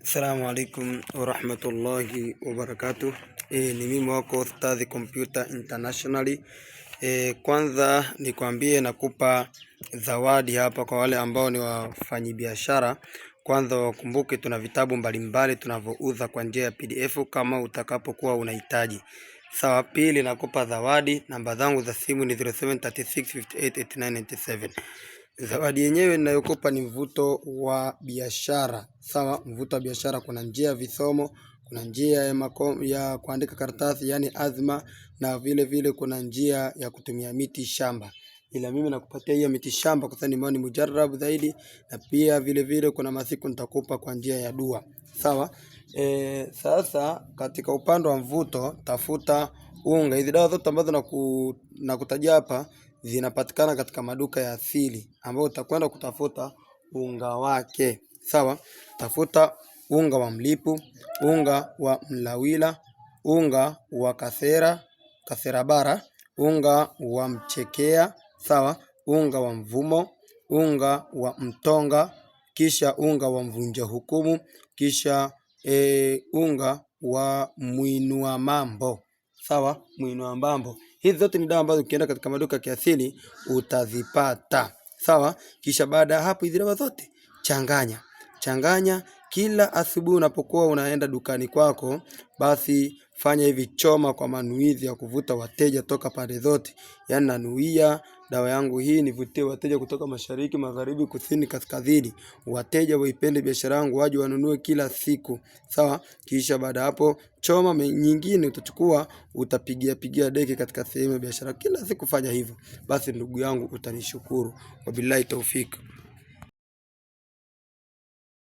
Assalamu alaikum warahmatullahi wabarakatuh. Ni mimi wako Ustadhi Computer Internationally. Kwanza nikwambie nakupa zawadi hapa kwa wale ambao ni wafanyabiashara. Kwanza wakumbuke tuna vitabu mbalimbali tunavyouza kwa njia ya PDF kama utakapokuwa unahitaji. Sawa. Pili nakupa zawadi, namba zangu za simu ni 0736588997. Zawadi yenyewe ninayokupa ni mvuto wa biashara. Sawa, mvuto wa biashara. Kuna njia ya visomo, kuna njia ya kuandika karatasi yani azma, na vile vile kuna njia ya kutumia miti shamba. Ila mimi nakupatia hiyo miti shamba kwa sababu ni mujarrab zaidi, na pia vile vile kuna masiku nitakupa kwa njia ya dua. Sawa. Sasa katika upande wa mvuto tafuta unga. Hizi dawa zote ambazo nakutajia hapa zinapatikana katika maduka ya asili ambayo utakwenda kutafuta unga wake. Sawa. Tafuta unga wa mlipu, unga wa mlawila, unga wa kasera bara, unga wa mchekea. Sawa. Unga wa mvumo, unga wa mtonga, kisha unga wa mvunja hukumu, kisha unga wa muinua mambo. Sawa, muinua mambo. Hizi zote ni dawa ambazo ukienda katika maduka ya kiasili utazipata. Sawa. Kisha baada ya hapo hizi dawa zote changanya kila asubuhi unapokuwa unaenda dukani kwako, basi fanya hivi: choma kwa manuizi ya kuvuta wateja toka pande zote. Yaani nanuia dawa yangu hii nivutie wateja kutoka mashariki, magharibi, kusini, kaskazini. Wateja waipende biashara yangu, waje wanunue kila siku. Sawa. Kisha baada hapo choma nyingine utachukua utapigia deki katika sehemu ya biashara. Kila siku fanya hivyo, basi ndugu yangu utanishukuru. Wabillahi taufik.